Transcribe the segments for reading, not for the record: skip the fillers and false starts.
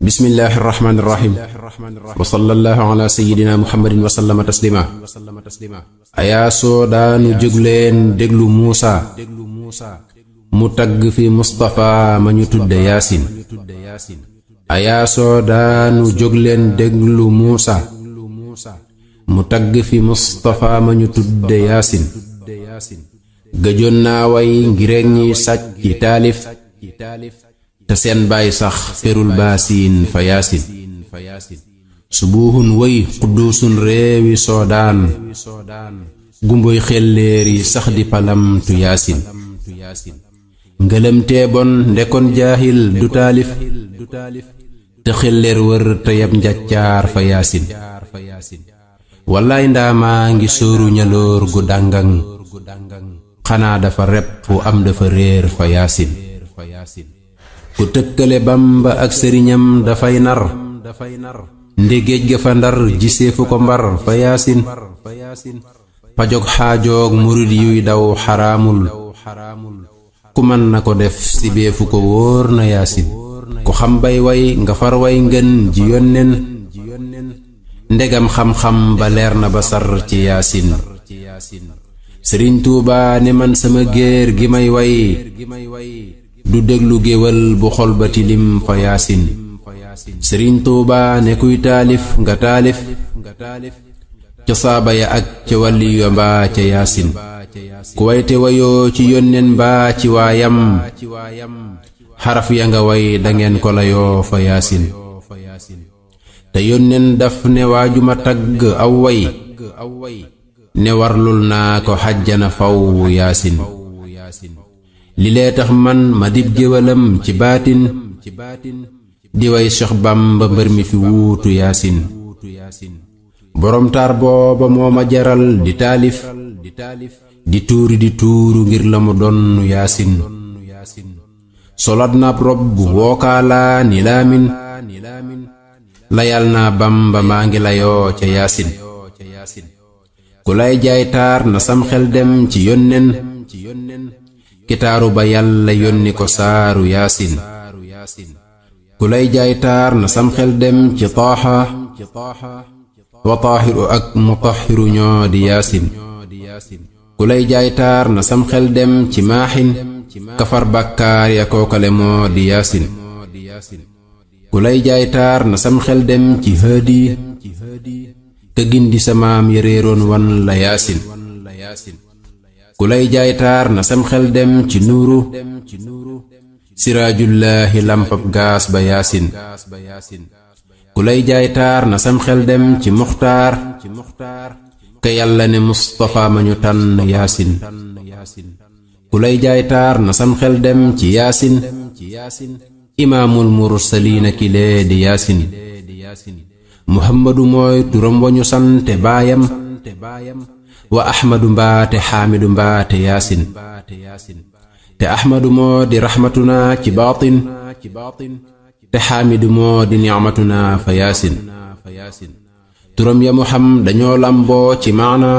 bismillahi irrahmani irrahim wa sallallahu ala sayidina muhammadin wa sallama taslima ayaa soodaanu jógleen déglu muusa mu tagg fi mustafa ma ñu tudde yaasin ayaa soodaanu jógleen déglu muusa mu tagg fi mustafa ma ñu tudde yaasin gëjoon naa way ngireeg ñi sàcc ci taalif te seen baay sax ferul baasiin fa yaasin subuhun way qudduusun réewi soodaan gumboy xelleeri sax di palamtu yaasin ngëlëmtee bon ndekon jaahil du taalif te xelleer wër te yab njaccaar fa yaasin wallaay ndaamaa ngi sóoru ñaloor gu dàngaŋ xanaa dafa rep fu am dafa réer fa yaasin ku tëkkale bamba ak sëriñam dafay nar ndegéej ga fa ndar gisee fu ko mbar fa yaasin pajog xaajoog murid yuy daw xaraamul ku mën na ko def si beefu ko wóor na yaasin ku xam bay way nga far way ngën ji yónneen ndegam xam-xam ba leer na ba sar ci yaasin sëriñ tuuba ne man sama géer gi may way du déglu géwal bu xol ba tilim fa yaasin sëriñ tuuba ne kuy taalif nga taalif ca saaba ya ak ca wàlli yo mbaa ca yaasin ku wayte wayoo ci yónneen mbaa ci waayam xaraf ya nga way dangeen ko layoo fa yaasin te yónneen daf ne waajuma tagg aw way ne warlul naa ko xajjana faw yaasin li lee tax man ma dib géwalam ci baatin di way Seex Bamba mbër mi fi wuutu yaasin boroom taar booba moo ma jaral di taalif di tuuri di tuuru ngir la mu donnu yaasin solat naab rob bu wookaalaa ni laamin layal naa Bamba maa ngi layoo ca yaasin ku lay jaay taar na sam xel dem ci yónneen kitaaru ba yàlla yónni ko saaru yaasin ku lay jaay taar na sam xel dem ci taaxa wa taahiru ak mutahiru ñoo di yaasin ku lay jaay taar na sam xel dem ci maaxin kafar bàkkaar ya kookale moo di yaasin ku lay jaay taar na sam xel dem ci haadi ka gindi sa maam ya réeroon wan la yaasin ku lay jaay taar na sam xel dem ci nuuru siraajullaahi lampab gaas ba yaasin ku lay jaay taar na sam xel dem ci muxtaar ka yàlla ne mustafa ma ñu tànn yaasin ku lay jaay taar na sam xel dem ci yaasin imaamul mursaliina ki lee di yaasin muhammadu mooy turam wa ñu sante baayam wa ahmadu mbaate xaamidu mbaate yaasin te ahmadu moo di raxmatuna ci baatin te xaamidu moo di nicmatuna fa yaasin turam ya mu xam dañoo lamboo ci maana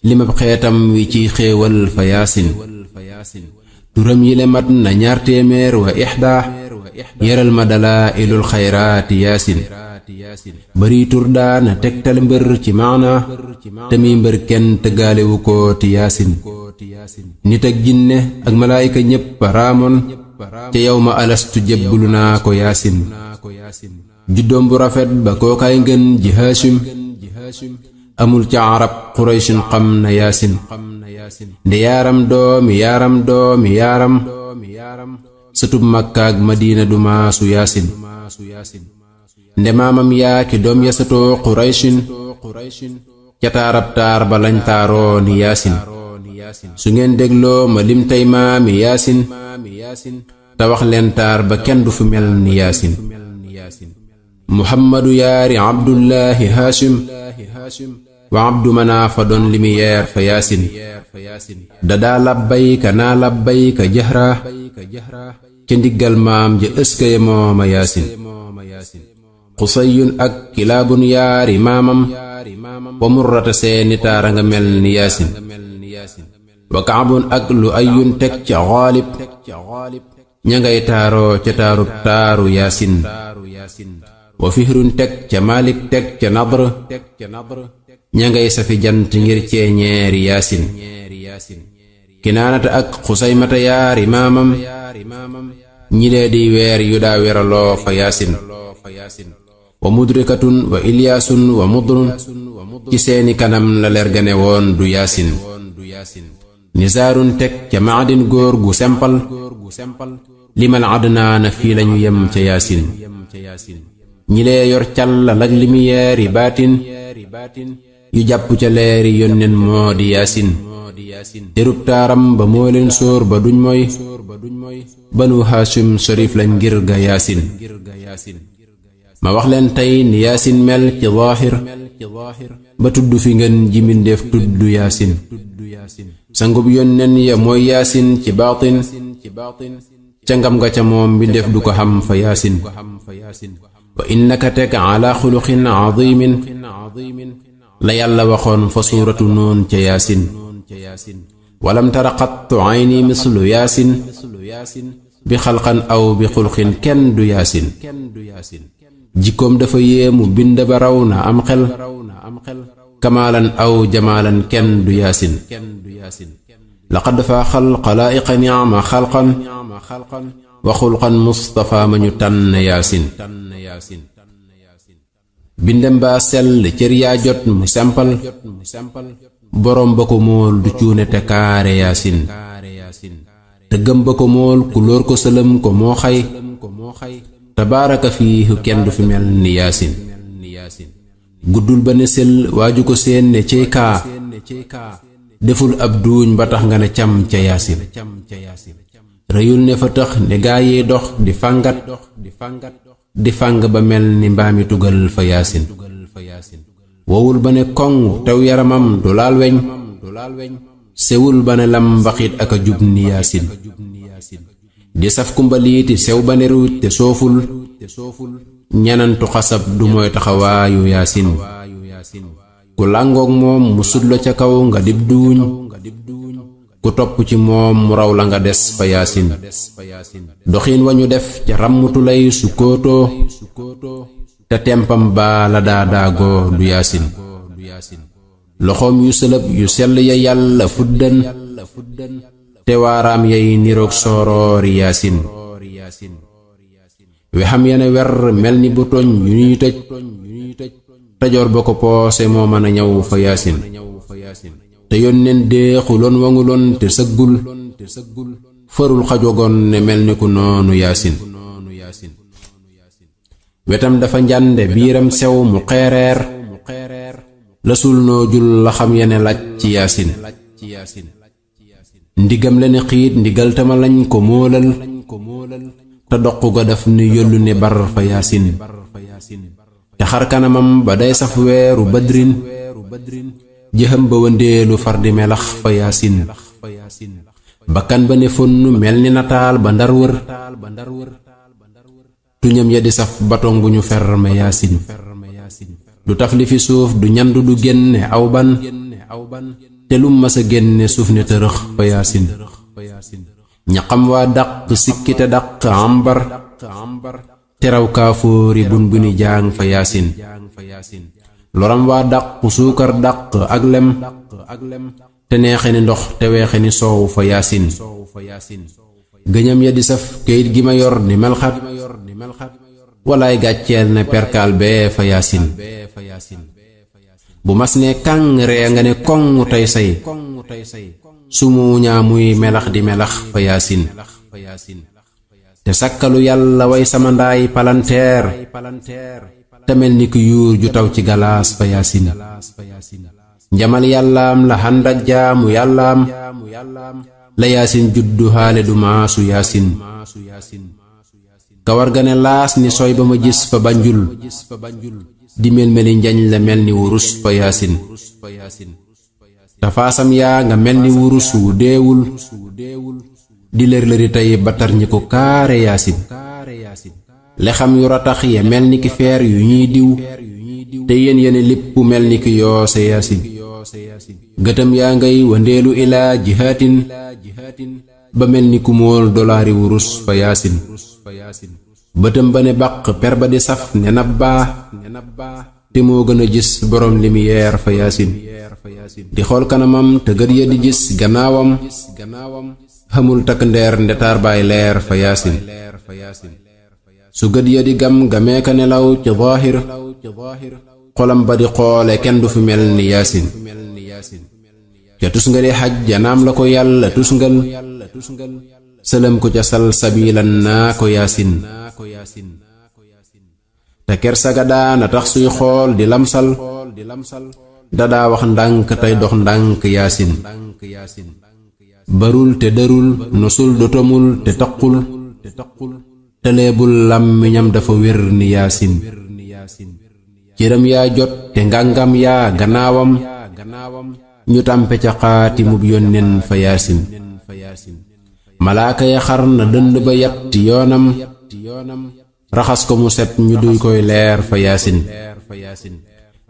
limab xeetam wi ci xéewal fa yaasin turam yi le mat na 200 wa ixda yeral ma dalaa ilul xayraati yaasin bari tur daana tegtal mbër ci maana te muy mbër kenn tëggaalewu ko ti yaasin nit ak jinne ak malaayika ñépp raamoon ca yow ma alastu jébbulu naa ko yaasin juddoom bu rafet ba kookaay ngën ji haashim amul ca arab quraysin xam na yaasin nde yaaram doomi yaaram sëtub makkaak madiina du maasu yaasin nde maamam yaaki doom ya satoo quraysin ca taarab taar ba lañ taaroo ni yaasin su ngeen dégloo ma lim tey maami yaasin te wax leen taar ba kenn du fu mel ni yaasin muhammadu yaari abdullahi haashim wa abdu manaafa doon limi yeer fa yaasin dadaa labbayka naa labbayka jahra ca ndiggal maam ja ëskaya mooma yaasin xusayun ak kilaabun yaari maamam wa murrata seeni taara nga mel ni yaasin wa kaabun ak lu ayun teg ca xaalib ña ngay taaroo ca taarub taaru yaasin wa fihrun teg ca malik teg ca nadr ña ngay safi jant ngir ceeñeeri yaasin kinaanata ak xusaymata yaari maamam ñi lee di weer yu daa weraloo fa yaasin wa mudrikatun wa ilyaasun wa mudrun ci seeni kanam la leer gane woon du yaasin nisaarun teg ca maadin góor gu sempal limal adnaana fii lañu yem ca yaasin ñi lee yor càllal ak limiyeeri baatin yu jàpp ca leeri yónneen moo di yaasin terub taaram ba moo leen sóor ba duñ moy banu haashim sharif lañ ngir ga yaasin ma wax leen tey ni yaasin mel ci zaahir ba tudd fi ngeen ji mbindéef tudd yaasin sangub yónneen ya mooy yaasin ci baatin ca ngam nga ca moom mbindéef du ko xam fa yaasin wa innaka teg ala xuluqin azimin la yàlla waxoon fa suuratu noon ca yaasin walam tara qattu ayni mislu yaasin bi xalqan aw bi xulqin kenn du yaasin jikkoom dafa yéemu bind ba raw na am xel kamaalan aw jamaalan kenn du yaasin laqad faaxal xalaa'iqa ni'ma xalqan wa xulqan mustafa ma ñu tànn yaasin bindem baa sell cër yaa jot mu sempal boroom ba ko mool du cuune te kaare yaasin te gëm ba ko mool ku lóor ko sëlëm ko moo xay tabaaraka fiihu kenn du fi mel ni yaasin guddul ba ne sel waaju ko seen ne cey kaa deful ab duuñ ba tax nga ne cam ca yaasin rëyul ne fa tax ne gaa yi dox di fàngat di fàng ba mel ni mbaami tugal fa yaasin wowul ba ne koŋ tew yaramam du laal weñ sewul ba ne lam mbaxit ak a jub ni yaasin di saf kumbaliiti sew ba ne ruuj te sooful ñenantu xasab du mooy taxawaayu yaasin ku làngoog moom mu sutlo ca kaw nga dib duuñ ku topp ci moom mu raw la nga des fa yaasin doxiin wañu def ca ràmmutu lay su kootoo te tempam baa la daadaagoo du yaasin loxoom yu sëlëb yu sell ya yàlla fuddan te waaraam yay niroog sooroori yaasin wexam yene wer mel ni butoñ yu ñuy tëj tajoor ba ko poose moo mën a ñaw fa yaasin te yónneen deexuloon wanguloon te sëggul farul xajogoon ne mel ni ku noonu yaasin wetam dafa njànde biiram sew mu xeereer la sul noo jul la xam yene laaj ci yaasin ndigam la ne xiit ndigal tama lañ ko móolal te doq ga daf ni yollu ne bar fa yaasin te xar kanamam ba day saf weeru badrin jëxam ba wëndeelu far di melax fa yaasin bakkan ba ne fonn mel ni nataal ba ndar wër tuñam ya di saf batong bu ñu ferme yaasin du taf li fi suuf du ñandu du génne aw ban te lum masa génne suuf ne tërëx fa yaasin ñaqam waa dàq sikki te dàq ambar teraw kaafóori bun bu ni jaang fa yaasin loram waa dàq suukar dàq ak lem te neexe ni ndox te weexe ni soow fa yaasin gëñam ya di saf kayit gi ma yor ni melxat walaay gàcceel ne perkaal bee fa yaasin bu mas ne kàng ree nga ne koŋ tey say sumu ñaa muy melax di melax fa yaasin te sakkalu yàlla way sama ndaay palanteer te mel ni ku yuur ju taw ci galaas fa yaasin njamal yàllaam la xànd ak jaamu yàllaam la yaasin juddu xaale du maasu yaasin kawar ga ne laas ni sooy ba ma gis fa banjul di mel-meli njañ la mel ni wurus fa yaasin tafaasam yaa nga mel ni wurus wu deewul di lër-lëri tey batar ñi ko kaare yaasin lexam yu ratax ya mel ni ki feer yu ñuy diw te yéen yene lépp mel ni ki yoose yaasin gëtam yaa ngay wandeelu ilaa jihaatin ba mel ni ku móol dolaari wurus fa yaasin bëtam ba ne bàq per ba di saf ne nabbaa te moo gën a gis borom limiyeer fa yaasin di xool kanamam te gët ya di gis gannaawam xamul takk ndeer ndetaar baay leer fa yaasin su gët ya di gam gamee ka nelaw ci zaahir xolam ba di xoole kenn du fi mel ni yaasin ca tusngali xaj janaam la ko yàlla tusngal sëlëm ko ca sal sabilan naa ko yaasin te kersaga daana tax suy xool di lamsal dadaa wax ndànk tey dox ndànk yaasin barul te dërul nosul dotomul te taqul te leebul làmmiñam dafa wér ni yaasin cëram yaa jot te ngàngam yaa gannaawam ñu tàmpe ca xaatimub yónneen fa yaasin malaaka ya xar na dënd ba yatti yoonam raxas ko mu set ñu duy koy leer fa yaasin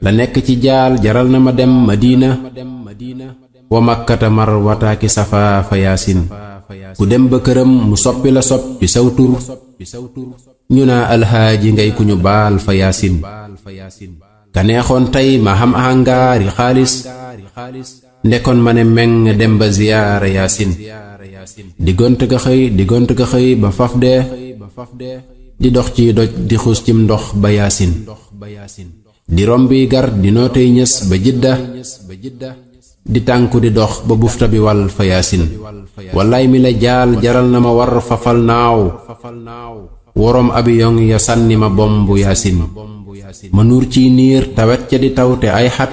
la nekk ci jaal jaral na ma dem Madina wa makkata mar wataaki safa fa yaasin ku dem ba këram mu soppi la soppi sawtur ñu naa alxaaji ngay ku ñu baal fa yaasin ka neexoon tey ma xam ahangaari xaalis ndekkoon ma ne meng dem ba ziyaara yaasin diggont ga xëy ba faf dee di dox ci doj di xuus cim ndox ba yaasin di rombi gar di nootey ñës ba jidda di tànku di dox ba bufta bi wal fa yaasin wallaay mi la jaal jaral na ma war fafal naaw woroom abiyoŋ ya sànni ma bombu yaasin ma nuur ciy niir tawet ca di tawte ay xat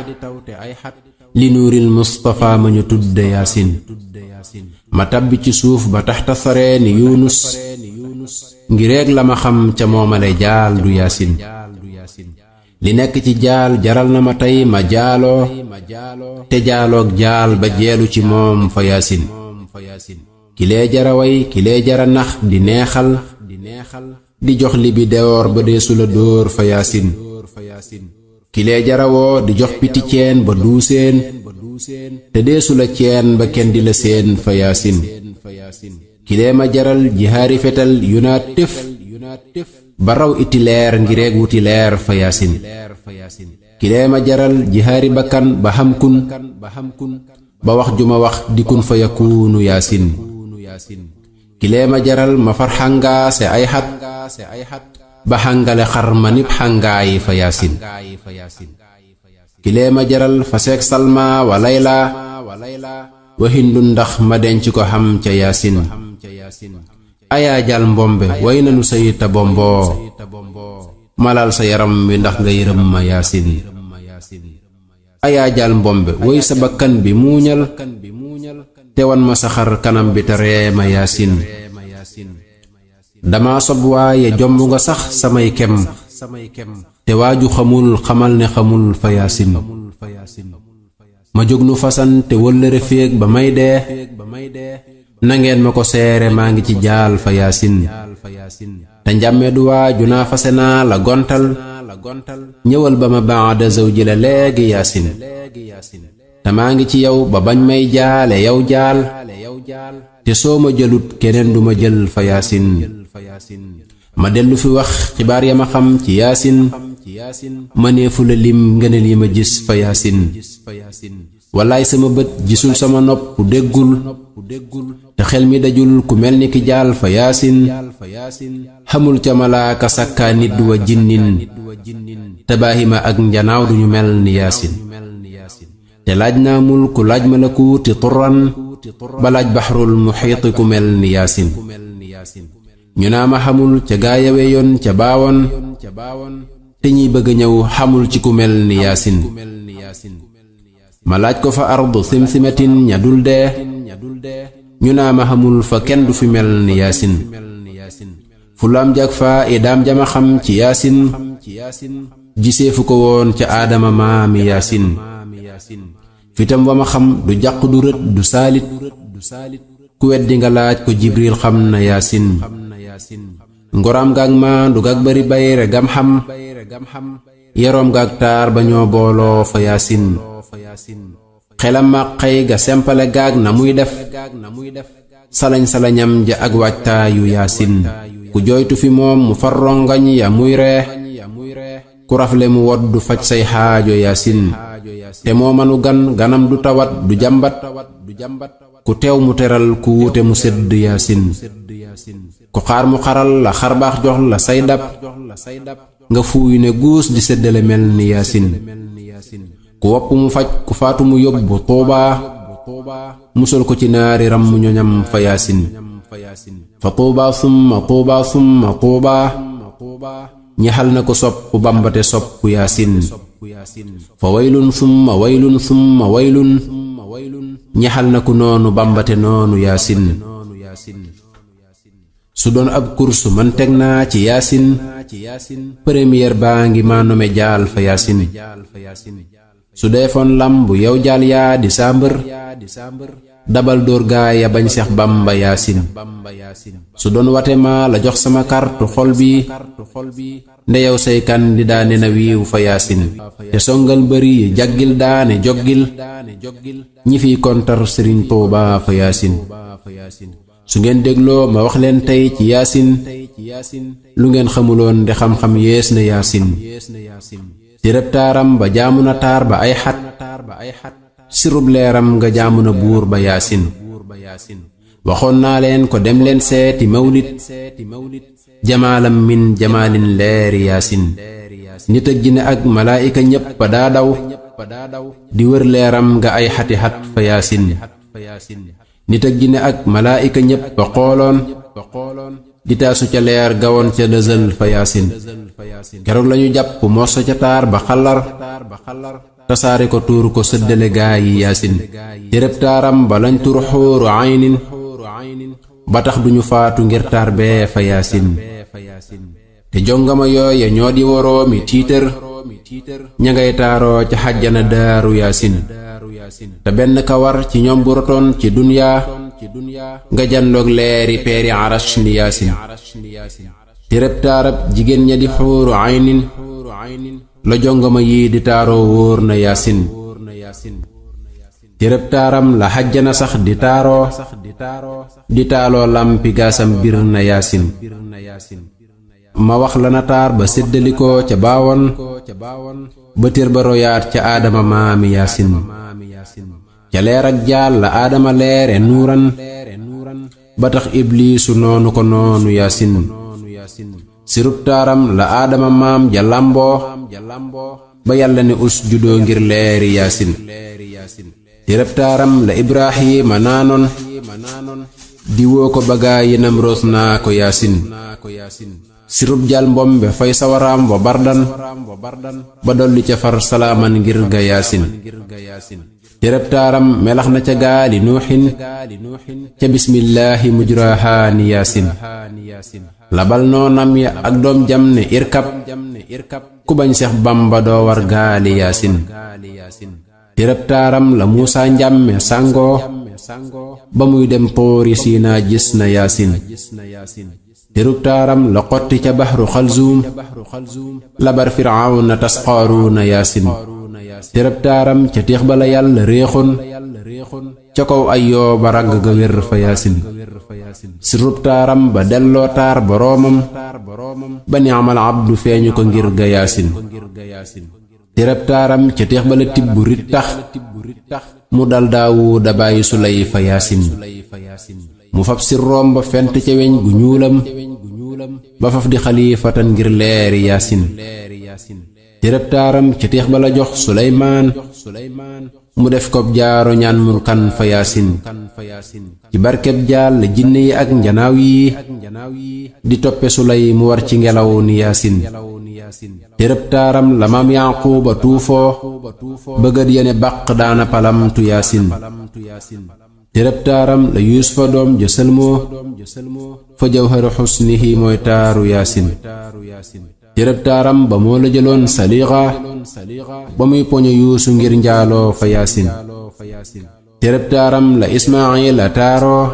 li nuuril Mustafa ma ñu tudde yaasin ma tabbi ci suuf ba taxta saree ni Yunus ngireeg la ma xam ca moomale jaal du yaasin li nekk ci jaal jaral na ma tey ma jaaloo te jaaloog jaal ba jeelu ci moom fa yaasin kilee jara way kilee jara nax di neexal di jox li bi dewoor ba deesu la dóor fa yaasin kilee jara woo di jox piti ceen ba duuseen te deesu la ceen ba kenn di la seen fa yaasin kilee ma jaral jihaari fetal yu naa tëf ba raw iti leer ngireeg wuti leer fa yaasin kilee ma jaral jihaari bakkan ba xam kun ba wax ju ma wax di kun fa yakuunu yaasin kilee ma jaral ma far xàngaase ay xat ba xàngale xar ma nib xàngaayi fa yaasin kilee ma jaral fa seeg salma wa layla wa hindu ndax ma denc ko xam ca yaasin ayaa jal mbombe way nanu sayita bomboo malal sa yaram wi ndax nga yërëm ma yaasin ayaa jal mbombe way sa bakkan bi muuñal te wan ma saxar kanam bi te ree ma yaasin dama sob waaye jomb nga sax samay kem te waaju xamul xamal ne xamul fa yaasin ma jóg nu fasan te wëllëre féeg ba may dee nangeen ma ko seere maa ngi ci jaal fa yaasin te njàmme du waaju naa fase naa la gontal ñëwal ba ma baada zawji la léegi yaasin te maa ngi ci yow ba bañ may jaale yow jaal te soo ma jëlut keneen du ma jël fa yaasin ma dellu fi wax xibaar ya ma xam ci yaasin ma neefu la lim ngëneel yi ma gis fa yaasin wallaay sama bët gisul sama nopp déggul te xel mi dajul ku mel ni ki jaal fa yaasin xamul ca malaaka sakkaa nit wa jinnin te baahima ak njanaaw duñu mel ni yaasin te laaj naa mul ku laaj malakuuti turan ba laaj baxrul muxiiti ku mel ni yaasin ñu naa ma xamul ca gaayawe yoon ca baawoon te ñiy bëgg ñëw xamul ci ku mel ni yaasin ma laaj ko fa ardu simsimatin ña dul dee ñu naa ma xamul fa kenn du fi mel ni yaasin fu laam jag faa idaam jama xam ci yaasin giseefu ko woon ca aadama maami yaasin fitam wa ma xam du jàq du rët du saalit ku weddi nga laaj ko jibril xam na yaasin ngoram gaag maa du gaag bari bayre gam xam yaroom gaag taar ba ñoo booloo fa yaasin xelam ma xëy ga sempale gaag na muy def salañ-salañam ja ak waajtaayu yaasin ku jooytu fi moom mu far rongañ ya muy ree ku rafle mu woddu faj say xaajo yaasin te moo manu ganam du tawat du jàmbat ku teew mu teral ku wuute mu sedd yaasin ku xaar mu xaral la xarbaax jox la say dab nga fuuy ne guus di séddale mel ni yaasin ku wopp mu faj ku faatu mu yóbbu tuubaa musal ko ci naari ram mu ñoñam fa yaasin fa tuubaa summa tuubaa summa tuubaa ñexal na ko sopp bambate sopp yaasin fa waylun summa waylun summa waylun ñexal na ku noonu bambate noonu yaasin su doon ab kursu man teg naa ci yaasin première baa ngi maa nome jaal fa yaasin su deefoon lambu yow jaal yaa di saa mbër dabal dóor gaaya bañ seex bamba yaasin su doon wate maa la jox sama kartu xol bi nde yow say candidat ne na wiiw fa yaasin te songal bëri yi jaggil daane joggil ñi fiy kontar sëriñ Tuuba fa yaasin su ngeen dégloo ma wax leen tey ci yaasin lu ngeen xamuloon de xam-xam yees na yaasin ci rëb taaram ba jaamu na taar ba ay xat sirub leeram nga jaamu na buur ba yaasin waxoon naa leen ko dem leen seeti mawlid jamaalam min jamaalin leeri yaasin nit ak jinne ak malaayika ñépp ba daa daw di wër leeram nga ay xati xat fa yaasin nit ak jinne ak malaayika ñépp ba xooloon di taasu ca leer gawoon ca dësal fa yaasin keroog lañu jàpp morso ca taar ba xalar tasaare ko tuur ko sëddale gaa yi yaasin téréb taaram ba lañ tur xuuru aynin ba tax duñu faatu ngir taar bee fa yaasin te jongama yooya ñoo di woroomi tiitër ña ngay taaroo ca xajjana daaru yaasin te benn kawar ci ñoom bu rotoon ci dunyaa nga janloog leeri peeri arash ni yaasin téréb taarab jigéen ña di xuuru aynin la jongama yii di taaroo wóor na yaasin téréb taaram la xajjana sax di taaroo di taaloo lampi gaasam bir na yaasin ma wax la na taar ba séddalikoo ca baawoon ba tér ba royaat ca aadama maami yaasin ca leer ak jaal la aadama leere nuuran ba tax ibliisu noonu ko noonu yaasin sirub taaram la aadama maam ja lamboo ba yàlla ne us judoo ngir leeri yaasin téréb taaram la ibrahima naanoon di woo ko bagaa yi Namroos naa ko yaasin sirub jaal mbombe fay sawaraam wa bardan ba dolli ca far salaaman ngir ga yaasin téréb taaram melax na ca gaali nuuxin ca bismillaahi mujrahaani yaasin labal noonam ya ak doom jam ne irkab ku bañ seex bamba doo war gaali yaasin téréb taaram la muusa njàmme sàngoo ba muy dem tóori siinaa gis na yaasin téréb taaram la xotti ca baxru xalzuum labar firawna tas qaaruuna yaasin téréb taaram ca téex ba la yàlla réexoon ca kaw ay yoo ba ragg ga wér fa yaasin sirub taaram ba delloo taar boroomam ba ni'mal abdu feeñu ko ngir ga yaasin téréb taaram ca téex ba la tibb rittax mu dal daawuda bàyyi sulay fa yaasin mu fab sirroom ba fent ca weñ gu ñuulam ba faf di xaliifatan ngir leeri yaasin téréb taaram ca téex ba la jox suleymaan mu def kob jaaro ñaan mun kan fa yaasin ci barkeb jaal la jinne yi ak njanaaw yi di toppe sulay mu war ci ngelaw ni yaasin téréb taaram la maam yaquuba tuufoo bëggat yene baq daana palamtu yaasin téréb taaram la yuusufa doom ja sëlmoo fa jawharu xusnihi mooy taaru yaasin téréb taaram ba moo la jëloon saliixa ba muy poño yuusu ngir njaaloo fa yaasin téréb taaram la ismaayila taaroo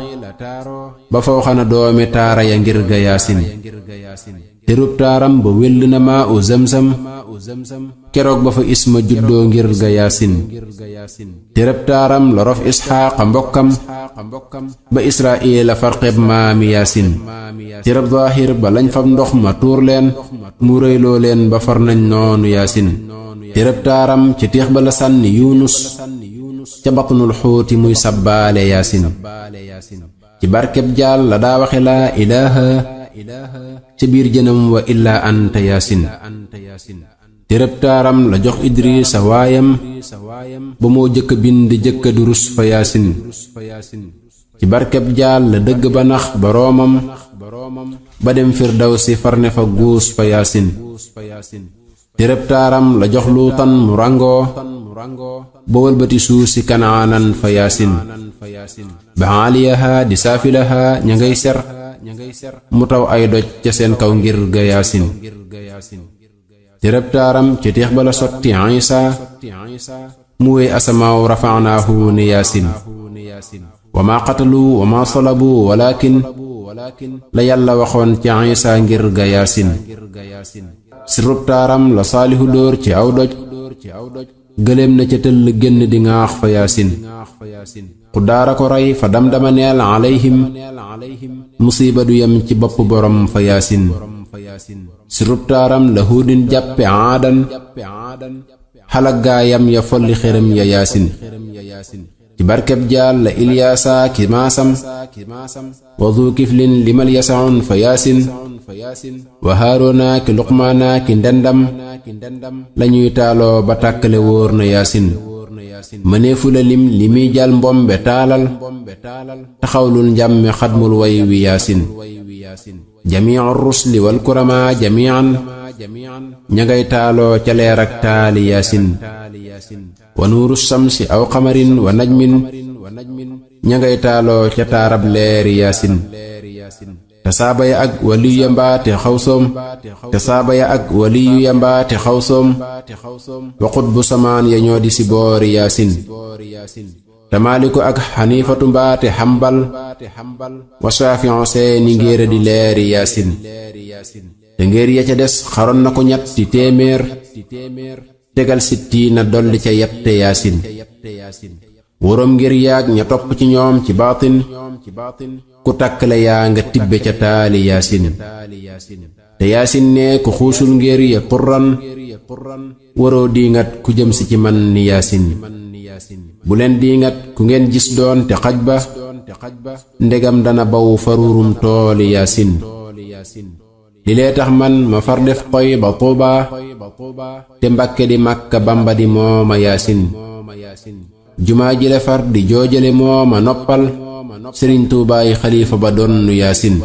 ba faw xana doomi taara ya ngir ga yaasin téréb taaram ba wéll na maa u zamzam keroog ba fa isma juddoo ngir ga yaasin téereb taaram la rof isxaaqa mbokkam ba israila farqeb maami yaasin téereb zaahir ba lañ fab ndox ma tuur leen mu rëyloo leen ba far nañ noonu yaasin téereb taaram ca téex ba la sànni yunus ca batnul xuuti muy sabbaale yaasin ci barkeb jaal la daa waxe laa ilaaha ca biir jënam wa illaa anta yaasin téereb taaram la jox idrisa waayam ba moo jëkk bind jëkka durus fa yaasin ci barkeb jaal la dëgg ba nax boroomam ba dem firdawsi farne fa guus fa yaasin téereb taaram la jox luutan mu rangoo ba wëlbati suusi kanaanan fa yaasin ba aaliyaha di saafilaha ña ngay ser mu taw ay doj ca seen kaw ngir ga yaasin téereb taaram ca téex ba la sotti isa mu wéy asamaaw rafaanaahu ni yaasin wa maa qatalu wa maa salabu walakin la yàlla waxoon ci isa ngir ga yaasin sirub taaram la saalihu dóor ci aw doj gëléem na ca tëll génn di ŋaax fa yaasin ku daara ko rey fa damdama neel alayhim musiba du yem ci bopp borom fa yaasin sirub taaram la huudin jàppe aadan xalak gaayam ya folli xërëm ya yaasin ci barkeb jaal la ilyaasa ki maasam wa duu kiflin limal yasaun fa yaasin wa haaruna ki luqmaana ki ndendam lañuy taaloo ba tàkkale wóor na yaasin mëneefu la lim li muy jal mbombe taalal taxawlul njàmme xadmul way wi yaasin jamiicu rusli wal kurama jamiican ña ngay taaloo ca leer ak taali yaasin wa nuuru samsi aw qamarin wa najmin ña ngay taaloo ca taarab leeri yaasin te saaba ya ak waliyu ya mbaate xawsoom te saaba ya ak waliyu ya mbaate xawsoom wa xutbu samaan ya ñoo di si boori yaasin te maaliku ak xaniifatu mbaate xambal wa saafiu seeni ngéere di leeri yaasin te ngéer ya ca des xaroon na ko ñetti téeméer tegal sittiina dolli ca yette yaasin wóorom ngir yaag ña topp ci ñoom ci baatin ku takkale yaa nga tibbe ca taali yaasin te yaasin ne ku xuusul ngir ya turran waroo diingat ku jëm si ci man ni yaasin bu leen diingat ku ngeen gis doon te xaj ba ndegam dana baw faruurum tooli yaasin li lee tax man ma far def xoy ba tuuba te mbakke di màkka bamba di mooma yaasin jumaa ji le far di joojale mooma noppal sëriñ tuubaay xalifa ba donnu yaasin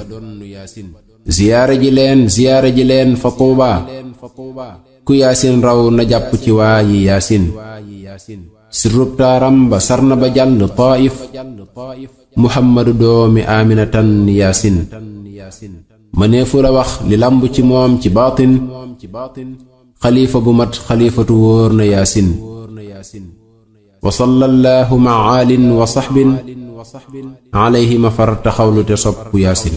ziyaare ji leen fa tuuba ku yaasin raw na jàpp ci waayi yaasin sirrub taaram ba sarna ba jàll taif muhammadu doomi aminatan yaasin mëneefu la wax li lamb ci moom ci baatin xalifa bu mat xalifatu wóor na yaasin wa sallallahu ma aalin wa saxbin alayhi ma far taxawlu te sopp yaasin